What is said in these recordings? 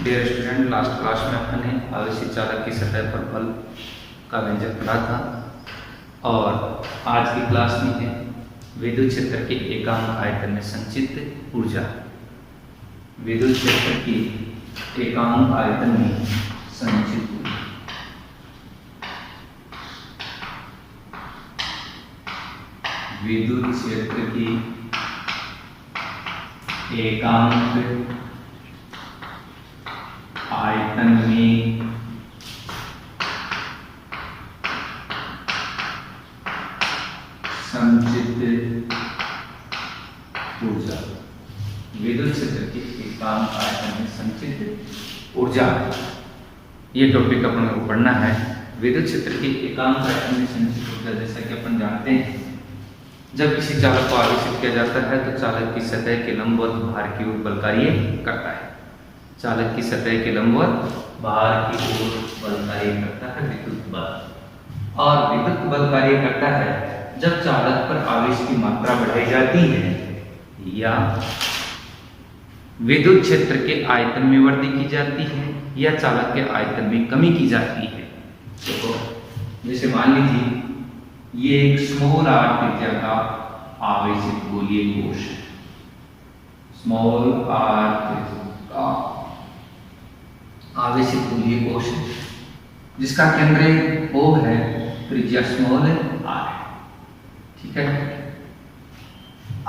Dear student, last class में अपन ने आवेशित चालक की सतह पर बल का व्यंजक पढ़ा था और आज की क्लास में है विद्युत क्षेत्र के एकांक आयतन में संचित ऊर्जा। विद्युत क्षेत्र की एकांक आयतन में संचित ऊर्जा। विद्युत क्षेत्र की एकांक आयतन में संचित ऊर्जा। विद्युत क्षेत्र की एकांक आयतन में संचित ऊर्जा, ये टॉपिक अपन को पढ़ना है। विद्युत क्षेत्र की एकांक आयतन में संचित ऊर्जा, जैसा कि अपन जानते हैं, जब किसी चालक को आवेशित किया जाता है तो चालक की सतह के लंबवत भार की ओर बल कार्य करता है। चालक की सतह के लंबवत भार की ओर बल कार्य करता है विद्युत बल। और विद्युत बल कार्य करता है जब चालक पर आवेश की मात्रा बढ़ाई जाती है या विद्युत क्षेत्र के आयतन में वृद्धि की जाती है या चालक के आयतन में कमी की जाती है। देखो, जैसे मान लीजिए ये एक स्मॉल आर त्रिज्या का आवेशित गोलीय कोश है। स्मॉल आर त्रिज्या का आवेशित गोलीय कोश है जिसका केंद्र O है, त्रिज्या स्मॉल r है। ठीक है।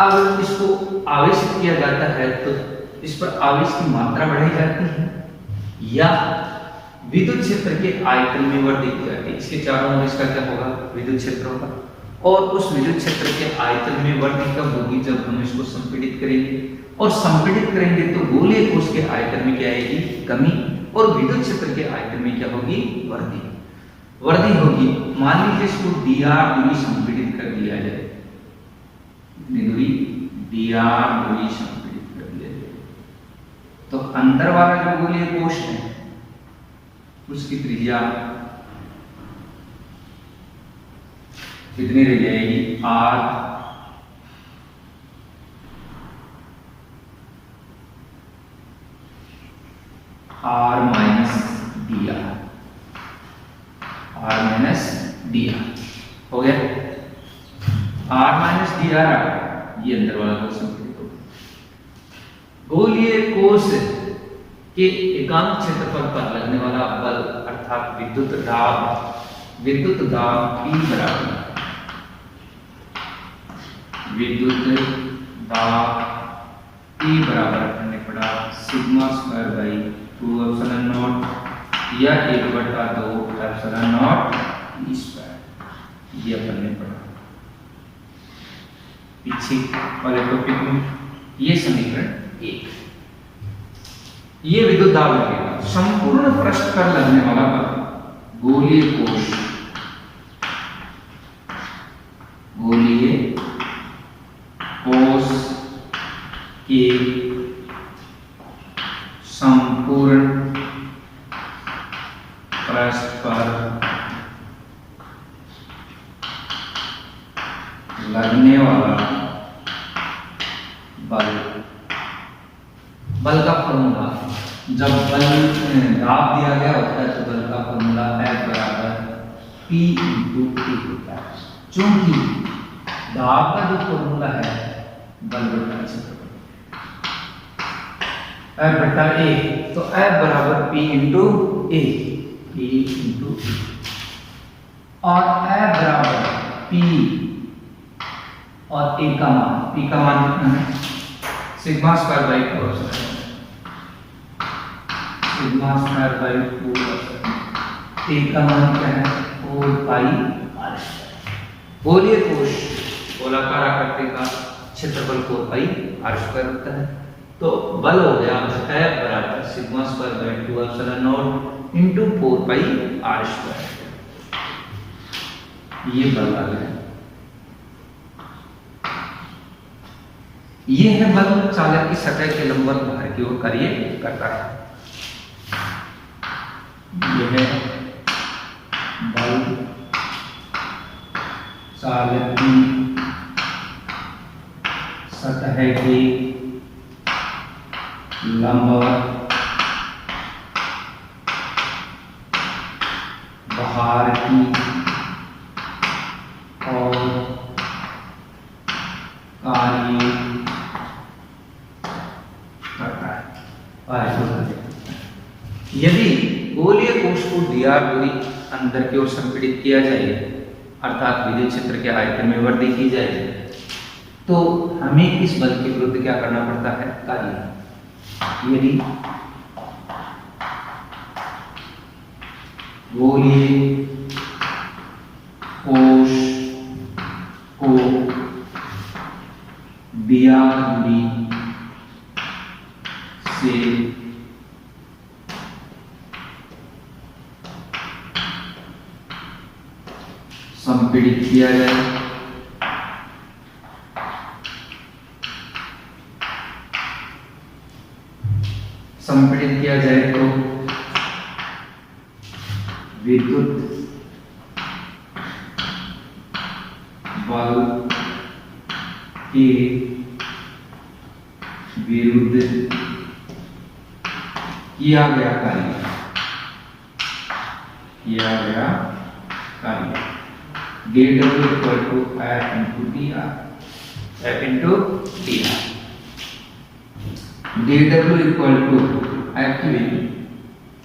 अब इसको आवेशित किया जाता है तो इस पर आवेश की मात्रा बढ़ाई जाती है या विद्युत क्षेत्र के आयतन में वृद्धि की जाती है। इसके चारों ओर इसका क्या होगा? विद्युत क्षेत्र होगा। और उस विद्युत क्षेत्र के आयतन में वृद्धि कब होगी? जब हम इसको संपीड़ित करेंगे, और संपीड़ित करेंगे तो गोलीय कोश के आयतन में क्या आएगी? कमी। और विद्युत क्षेत्र के आयतन में क्या होगी? वृद्धि। वृद्धि होगी। मान लीजिए इसको dr दूरी संपीड़ित कर दिया जाए, इतनी दूरी dr दूरी संपीड़ित कर दिया जाए, तो अंदर वाला जो गोलीय कोश है उसकी त्रिज्या कितनी रह जाएगी? r माइनस dr हो गया। r माइनस dr ये अंदर वाला कोश संपीड़ित हो गया। गोलीय कोश के एकांक क्षेत्रफल पर लगने वाला बल अर्थात विद्युत दाब P बराबर हमने पढ़ा sigma square by 2 epsilon not या 1/2 एप्सिलॉन नॉट ई स्क्वायर। ये अपन ने पढ़ा पीछे वाले टॉपिक में। ये समीकरण 1। ये विद्युत दाब लगेगा। संपूर्ण पृष्ठ पर लगने वाला बल गोलीय कोश के संपूर्ण पृष्ठ पर लगने वाला बल का फॉर्मूला, जब बल दाब दिया गया होता है तो बल का फॉर्मूला F बराबर P × T होता है। चूंकि दाब का जो फॉर्मूला है बल बटा क्षेत्रफल F बटा A, तो F बराबर P × A, और F बराबर P और A का मान, P का मान कितना है? Sigma square by 4 sigma square by 2। A का मान क्या है? 4 पाई r स्क्वायर। गोलीय कोश गोलाकार आकृति का क्षेत्रफल 4 पाई r स्क्वायर होता है। तो बल हो गया F बराबर sigma square by 2 epsilon not into 4 pi r square. ये बल आ गया। ये है बल चालक की सतह के लंबवत भार की ओर कार्य करता है। यह है बल चालक की सतह की लंबवत आयती और कार्य करता है। यदि गोलीय कोश को dr दूरी अंदर की ओर संपीड़ित किया जाए अर्थात विद्युत क्षेत्र के आयतन में वृद्धि की जाए तो हमें इस बल के विरुद्ध क्या करना पड़ता है, कार्य। यदि गोलीय कोश को dr दूरी से संपीड़ित किया जाए तो विद्युत बल के विरुद्ध किया गया कार्य dW equal to F into dr, dW equal to actually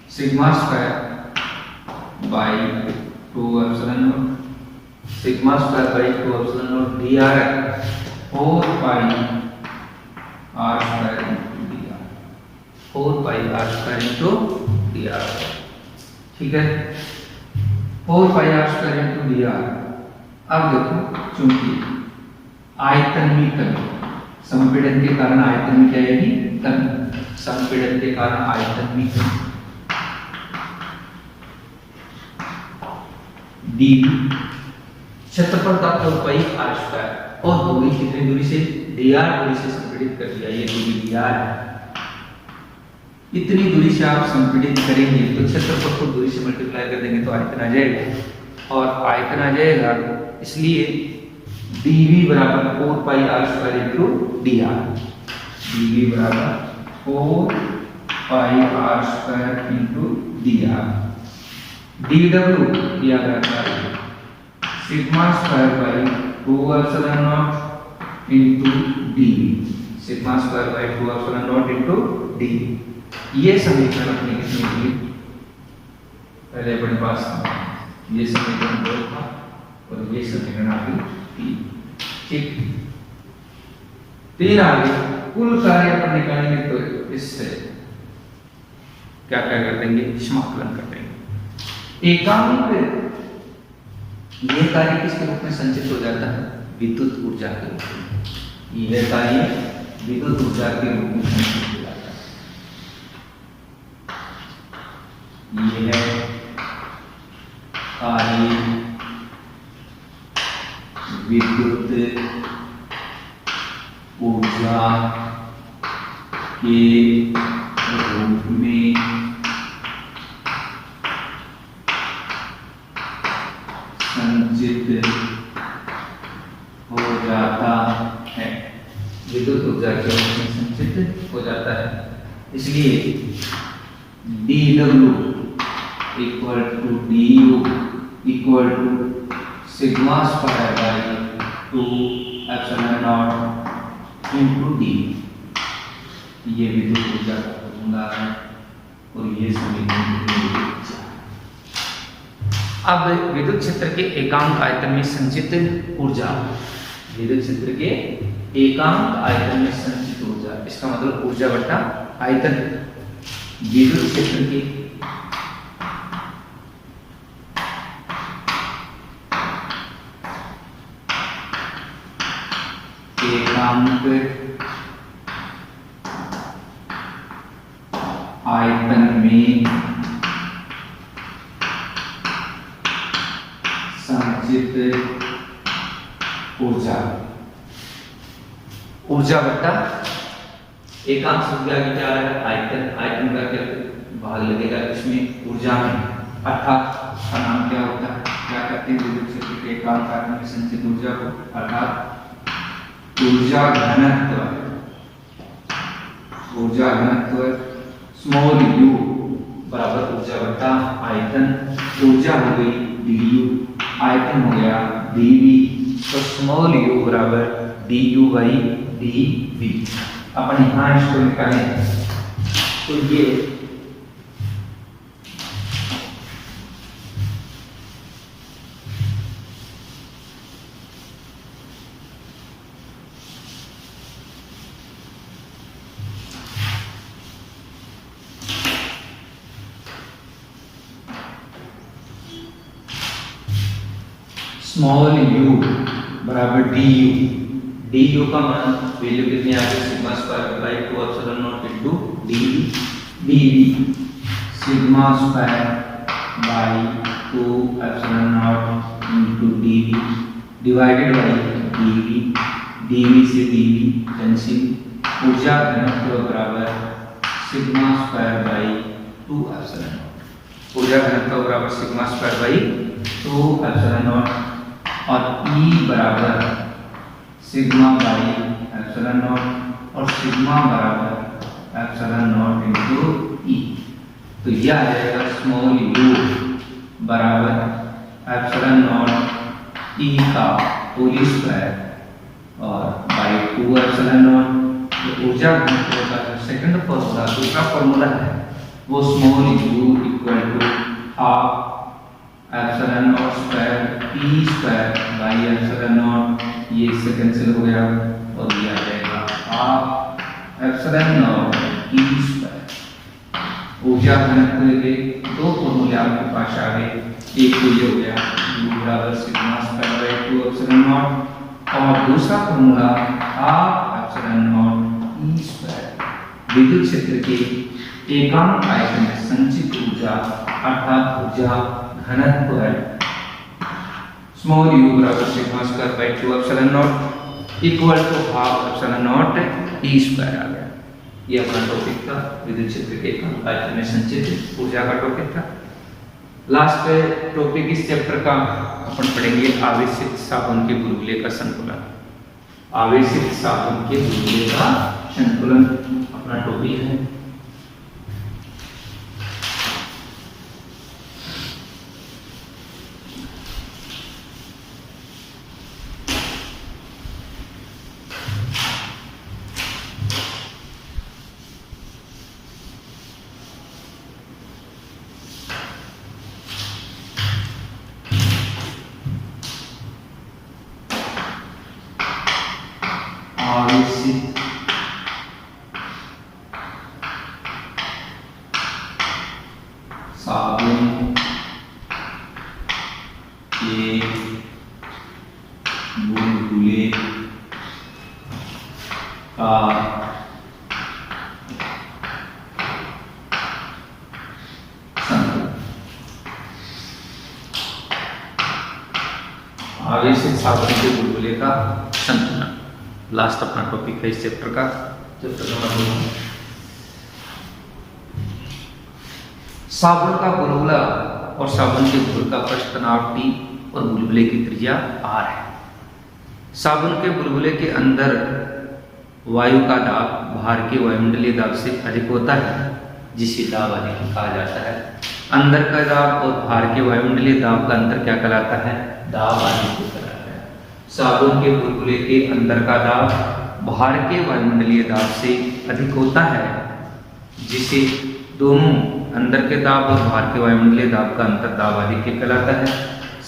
sigma square by 2 epsilon naught, sigma square by 2 epsilon naught dr 4 pi r square into dr, 4 pi r square into dr। ठीक है, 4 pi r square into dr। अब देखो, चूंकि आयतन में कमी, संपीड़न के कारण आयतन में क्या आएगी, कमी, संपीड़न के कारण आयतन में कमी, डी क्षेत्रफल का 4 पाई आर स्क्वायर और दूरी कितनी दूरी से, dr दूरी से संपीड़ित कर दिया, ये दूरी dr है। इतनी दूरी से आप संपीड़ित करेंगे तो क्षेत्रफल को दूरी से मल्टीप्लाई कर देंगे तो आयतन आ जाएगा, और आयतन आ जाएगा इसलिए dV बराबर 4 पाई r square into dr, dV बराबर 4 पाई r square into dr, dW दिया गया है sigma square by 2 epsilon not into dV, sigma square by 2 epsilon not into dV। ये समीकरण अपने कितने लिए पहले अपने पास ये समीकरण 2 था और ये समीकरण आ गई 3। ठीक, 3 आ गई। कुल कार्य अपन निकालेंगे तो इससे क्या क्या कर देंगे, समाकलन कर देंगे। एकांक यह कार्य किसके रूप में संचित हो जाता है, विद्युत ऊर्जा के रूप में। यह कार्य विद्युत ऊर्जा के रूप में संचित हो जाता है। यह कार्य विद्युत ऊर्जा के रूप में संचित हो जाता है, विद्युत ऊर्जा के रूप में संचित हो जाता है। इसलिए dW equal to du equal to sigma square by 2 epsilon not into d। ये विद्युत ऊर्जा का फॉर्मूला है और ये समीकरण। अब विद्युत क्षेत्र के एकांक आयतन में संचित ऊर्जा, विद्युत क्षेत्र के एकांक आयतन में संचित ऊर्जा, इसका मतलब ऊर्जा बटा आयतन। विद्युत क्षेत्र के एकांक आयतन में संचित ऊर्जा, ऊर्जा बटा एकांक शब्द आगे क्या है, आयतन। आयतन का क्या भाग लगेगा इसमें, ऊर्जा में, अर्थात का नाम क्या होता है, क्या कहते हैं विद्युत क्षेत्र के एकांक आयतन में संचित ऊर्जा को, अर्थात ऊर्जा घनत्व। ऊर्जा घनत्व स्मॉल u बराबर ऊर्जा बटा आयतन। ऊर्जा हो गई du, आयतन हो गया dv, तो स्मॉल u बराबर du बाई dv। अपन यहाँ इसको निकालें तो ये स्मॉल u बराबर du का मान वैल्यू कितनी आ गई sigma square by 2 epsilon not into dv sigma square by 2 epsilon not into dv divided by dv से dv कैंसिल, ऊर्जा घनत्व बराबर sigma square by 2 epsilon not, ऊर्जा घनत्व बराबर sigma square by 2 epsilon not और E बराबर सिग्मा बाई एप्सिलॉन नॉट और सिग्मा बराबर एप्सिलॉन नॉट इनटू E। तो यह आ जाएगा स्मॉल u बराबर एप्सिलॉन नॉट E का होल स्क्वायर और बाई 2 एप्सिलॉन नॉट। तो ऊर्जा घनत्व का जो सेकंड फॉर्मूला दूसरा फॉर्मूला है वो small u equal to half epsilon not square p square by epsilon not, ये इससे कैंसिल हो गया और ये आ जाएगा half epsilon not p square. ऊर्जा घनत्व के दो फॉर्मूले आपके पास आ गए, एक तो ये हो गया u बराबर sigma square by 2 epsilon not और दूसरा formula half epsilon not e square. विद्युत क्षेत्र के एकांक आयतन में संचित ऊर्जा अर्थात ऊर्जा घनत्व है स्मॉल u बराबर sigma square by 2 epsilon not equal to half epsilon not e square आ गया। ये अपना टॉपिक था विद्युत क्षेत्र के एकांक आयतन में संचित ऊर्जा का टॉपिक था। लास्ट टॉपिक इस चैप्टर का अपन पढ़ेंगे आवेशित साबुन के बुलबुले का संतुलन। आवेशित साबुन के बुलबुले का संतुलन अपना टॉपिक है। आवेशित साबुन के बुलबुले का संतुलन। आवेशित साबुन के बुलबुले का संतुलन लास्ट अपना टॉपिक है इस चैप्टर का, चैप्टर नंबर 2। साबुन का बुलबुला और साबुन के घोल का पृष्ठ तनाव T और बुलबुले की त्रिज्या R है। साबुन के बुलबुले के अंदर वायु का दाब बाहर के वायुमंडलीय दाब से अधिक होता है जिसे दाब अधिक कहा जाता है। अंदर का दाब और बाहर के वायुमंडलीय दाब का अंतर क्या कहलाता है? दाब अधिक कहलाता है। साबुन के बुलबुले के अंदर का दाब बाहर के वायुमंडलीय दाब से अधिक होता है जिसे दोनों अंदर के दाब और बाहर के वायुमंडलीय दाब का अंतर दाब अधिक कहलाता है।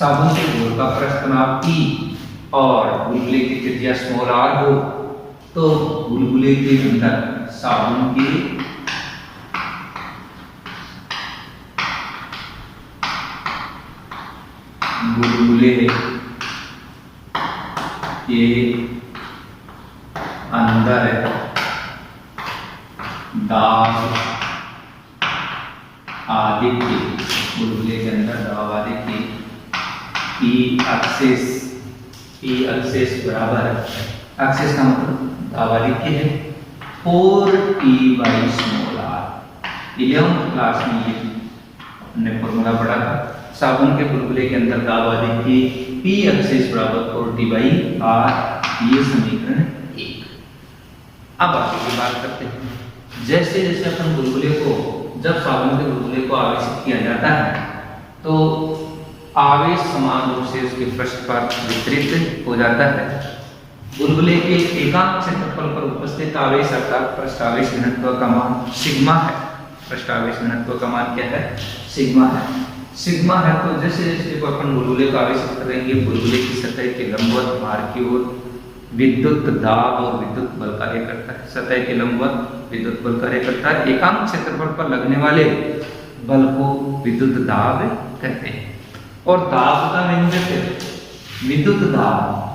साबुन के घोल का पृष्ठ तनाव T और बुलबुले की त्रिज्या स्मॉल r हो तो बुलबुले के अंदर साबुन के बुलबुले के अंदर दाब आदि के बुलबुले के अंदर दाब आदि के E एक्सेस बराबर एक्सेस का मतलब दाब आदि के है 4T/r। 11th क्लास में ये हमने फॉर्मूला पढ़ा था। साबुन के बुलबुले के अंदर दाब आदि की P एक्सेस बराबर 4T/r, ये समीकरण 1। अब आगे की बात करते हैं। जैसे जैसे अपन बुलबुले को जब साबुन के बुलबुले को आवेशित किया जाता है तो आवेश समान रूप से उसके पृष्ठ पर वितरित हो जाता है। बुलबुले के एकांक क्षेत्रफल पर उपस्थित आवेश अर्थात पृष्ठ आवेश घनत्व का मान सिग्मा है। पृष्ठ आवेश घनत्व का मान क्या है? सिग्मा है। सिग्मा है तो जैसे जैसे अपन बुलबुले का आवेश करेंगे, बुलबुले की सतह के लंबवत भार की ओर विद्युत दाब और विद्युत बल कार्य करता है। सतह के लंबवत विद्युत बल कार्य करता है। एकांक क्षेत्रफल पर लगने वाले बल को विद्युत दाब कहते हैं। और दाब का व्यंजक विद्युत दाब।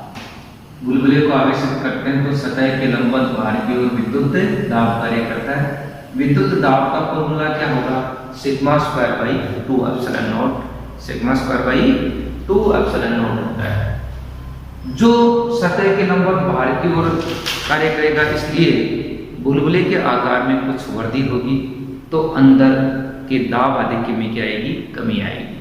बुलबुले को आवेशित करते हैं तो सतह के लंबवत भार की ओर विद्युत दाब कार्य करता है। विद्युत दाब का फॉर्मूला क्या होगा? Sigma square by 2 epsilon not. Sigma square by 2 epsilon not होता है, जो सतह के लंबवत भार की ओर कार्य करेगा। इसलिए बुलबुले के आकार में कुछ वृद्धि होगी तो अंदर के दाब आधिक्य में क्या आएगी? कमी आएगी।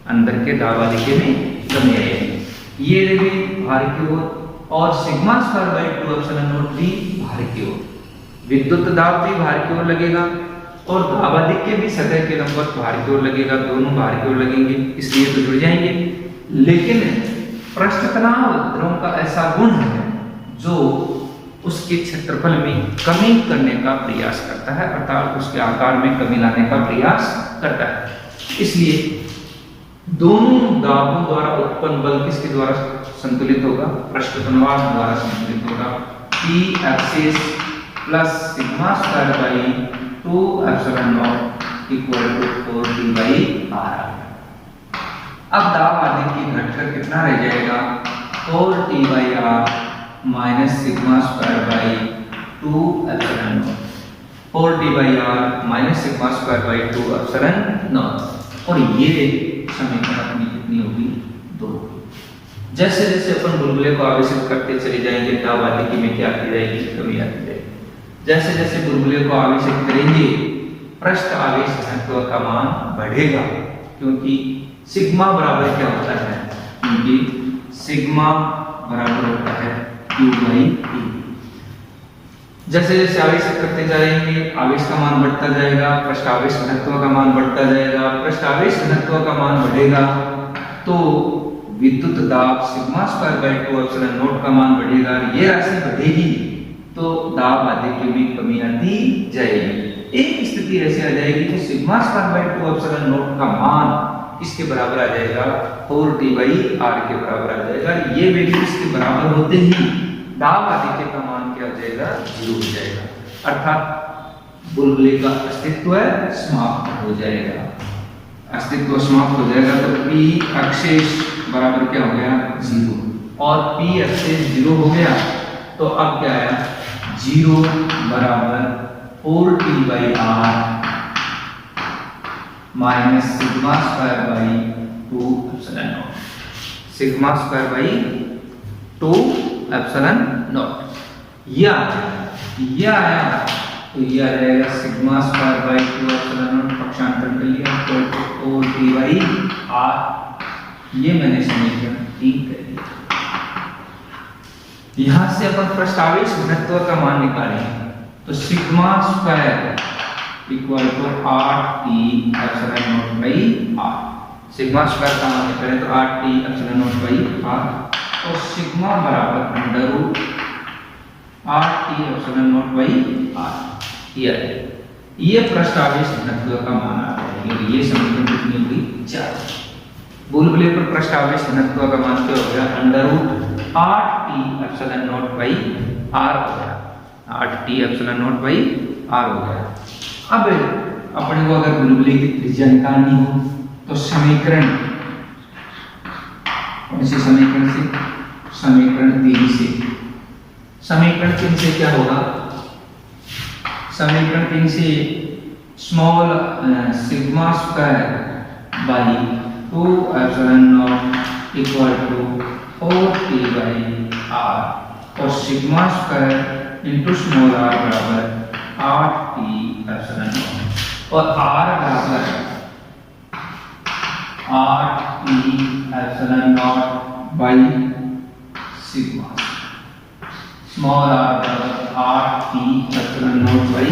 अंदर के दाब आधिक्य में कमी आएगी। ये भी भार की ओर और sigma square by 2 epsilon not भी भार की ओर। विद्युत दाब भी भार की ओर लगेगा और दाब आधिक्य भी सतह के लंबवत भार की ओर लगेगा। दोनों भार की ओर लगेंगे, इसलिए तो जुड़ जाएंगे। लेकिन पृष्ठ तनाव द्रव का ऐसा गुण है जो उसके क्षेत्रफल में कमी करने का प्रयास करता है, अर्थात उसके आकार में कमी लाने का प्रयास करता है। इसलिए दोनों दाबों द्वारा उत्पन्न बल किसके द्वारा संतुलित होगा? पृष्ठ तनाव द्वारा संतुलित होगा। P axis plus sigma square by 2 epsilon not equal to 4T by R। अब दाब आधिक्य घटकर कितना रह जाएगा? 4T by R minus sigma square by 2 epsilon not. 4T by R minus sigma square by 2 epsilon not. और ये समीकरण अपनी कितनी होगी? 2। जैसे जैसे अपन बुलबुले को आवेशित करते चले जाएंगे, दाब आधिक्य में क्या आती जाएगी? कमी आती जाएगी। जैसे जैसे बुलबुले को आवेशित करेंगे, पृष्ठ आवेश घनत्व का मान बढ़ेगा, क्योंकि सिग्मा बराबर क्या होता है? क्योंकि सिग्मा बराबर होता है Q बाई T। जैसे जैसे आवेशित करते जाएंगे, आवेश का मान बढ़ता जाएगा, पृष्ठ आवेश घनत्व का मान बढ़ता जाएगा। पृष्ठ आवेश घनत्व का मान बढ़ेगा तो विद्युत दाब sigma square by 2 epsilon not का मान बढ़ेगा। ये राशि बढ़ेगी तो दाब आधिक्य में कमी आती जाएगी। एक स्थिति ऐसी आ जाएगी कि sigma square by 2 epsilon not का मान किसके बराबर आ जाएगा? 4T बाई R के बराबर आ जाएगा। ये वैल्यू इसके बराबर होते ही दाब आधिक्य का मान क्या हो जाएगा? 0 हो जाएगा, अर्थात बुलबुले का अस्तित्व समाप्त हो जाएगा। अस्तित्व समाप्त हो जाएगा तो P एक्सिस बराबर क्या हो गया? 0। और P एक्सिस 0 हो गया तो अब क्या आया? 0 बराबर 4T by R minus sigma square by 2 epsilon not. Sigma square by 2 epsilon not. ये आया तो ये आ जाएगा sigma square by 2 epsilon not, पक्षांतर कर लिया तो 4T बाई R। ये मैंने समीकरण 3 कर दिया। यहां से अपन पृष्ठ आवेश घनत्व का मान निकालेंगे तो sigma square equal to 8T epsilon not by R। Sigma square का मान निकालें तो 8T epsilon not by R और सिग्मा बराबर under root 8T epsilon not by R। ये पृष्ठ आवेश घनत्व का मान आ जाएगा। ये समीकरण कितनी हुई? 4। बुलबुले पर पृष्ठ आवेश घनत्व का मान क्या हो गया? Under root 8T epsilon not by R हो गया। 8T epsilon not by R हो गया। अब अपने को अगर बुलबुले की त्रिज्या निकालनी हो तो समीकरण कौन से समीकरण से? समीकरण 3 से। समीकरण 3 से क्या होगा? समीकरण 3 से small sigma square by 2 epsilon not equal to 4T by R और sigma square into small r बराबर 8T एप्सिलॉन नॉट और R बराबर 8T epsilon not by sigma. Small r बराबर 8T epsilon not by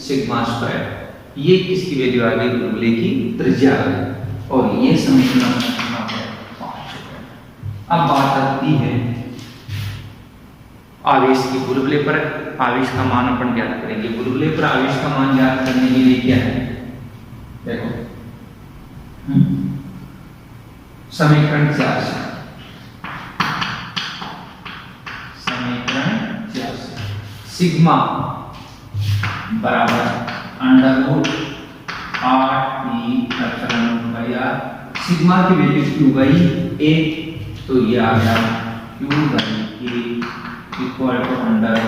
sigma square. ये किसकी value आ गई? बुलबुले की त्रिज्या आ गई। और ये समीकरण अब बात आती है आवेश की। बुलबुले पर आवेश का मान अपन ज्ञात करेंगे। बुलबुले पर आवेश का मान ज्ञात करने के लिए क्या है, देखो समीकरण 4 से, समीकरण 4 से सिग्मा बराबर under R T epsilon by R. Sigma की वैल्यू क्यू बाई ए, तो ये आ गया Q by A equal to under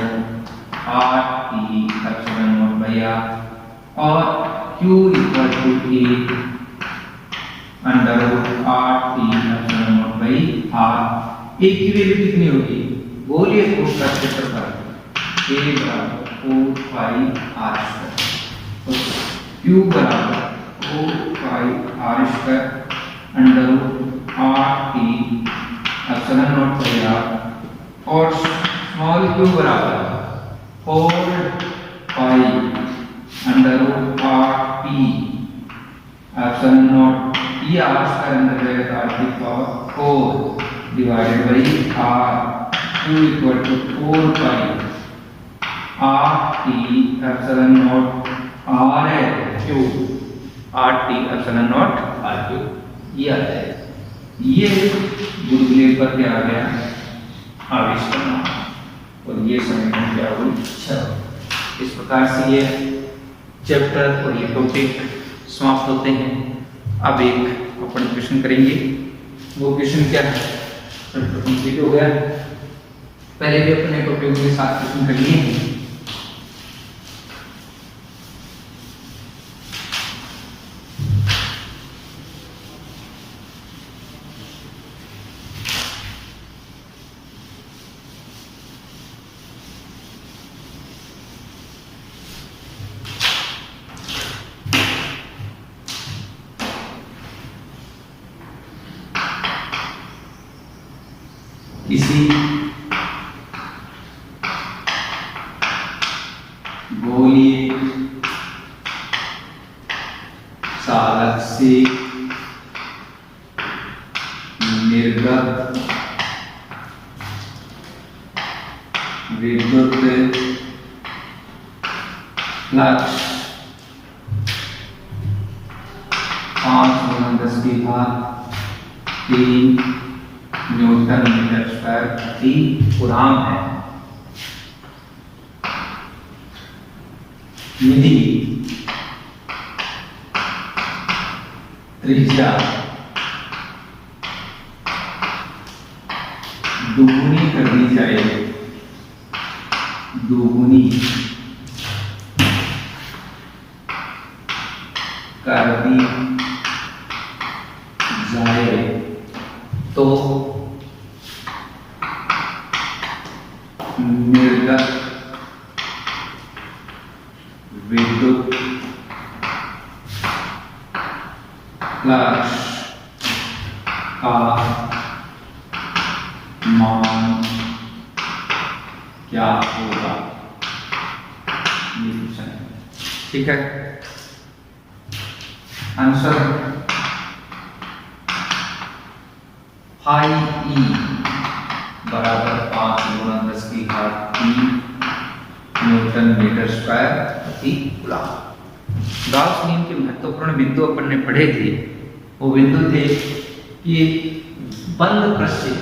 R T epsilon not by R, और Q equal to A under R T epsilon not by R. A की value कितनी होगी, बोलिए, कोष का क्षेत्रफल ए बराबर 4 पाई आर स्क्वायर, क्यू बराबर 4 pi R square under R T epsilon not by R, और स्मॉल क्यू बराबर 4 pi under R T epsilon not, ये आर स्क्वायर अंदर जाएगा आर की power 4 divided by R, Q equal to 4 pi R T epsilon not R है Q, R T epsilon not R Q, ये आता है। ये बुलबुले पर क्या आ गया, आवेश का मान, और ये समीकरण क्या हुई 6। इस प्रकार से ये चैप्टर और ये टॉपिक समाप्त होते हैं। अब एक अपन क्वेश्चन करेंगे, वो क्वेश्चन क्या है, कंप्लीट हो गया। पहले भी अपने टॉपिक के साथ क्वेश्चन कर लिए हैं। किसी गोलीय चालक से निर्गत विद्युत फ्लक्स 5×10⁻³ न्यूटन मीटर स्क्वायर प्रति कूलॉम है। यदि त्रिज्या दोगुनी कर दी जाए, दोगुनी कर दी जाए तो निर्गत विद्युत फ्लक्स का मान क्या होगा, ये क्वेश्चन है। ठीक है, आंसर फाई ई बराबर 5×10⁻³ न्यूटन मीटर स्क्वायर प्रति कूलॉम। गाउस नियम के महत्वपूर्ण बिंदु अपन ने पढ़े थे, वो बिंदु थे कि बंद पृष्ठ से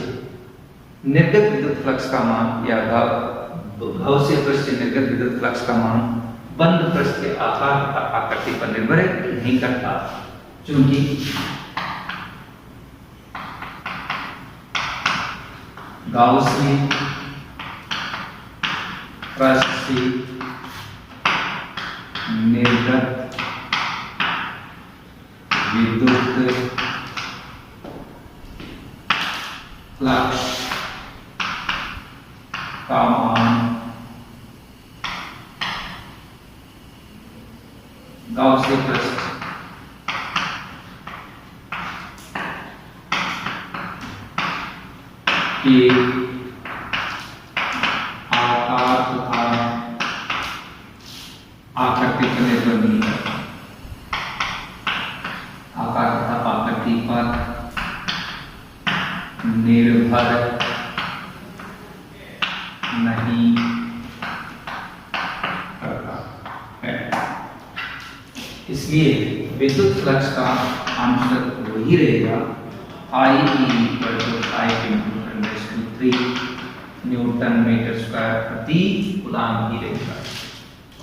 निर्गत विद्युत फ्लक्स का मान या गॉसियन पृष्ठ से निर्गत विद्युत फ्लक्स का मान बंद पृष्ठ के आकार और आकृति पर निर्भर नहीं करता, क्योंकि गाउस ने पृष्ठ से निर्गत विद्युत फ्लक्स का मान गाउस के पृष्ठ के आकार तथा आकृति पर निर्भर नहीं करता, आकार तथा आकृति पर निर्भर नहीं करता है। इसलिए विद्युत फ्लक्स का आंसर वही रहेगा, I = 5 × 10⁻³ न्यूटन मीटर स्क्वायर प्रति कूलम्ब ही रहेगा।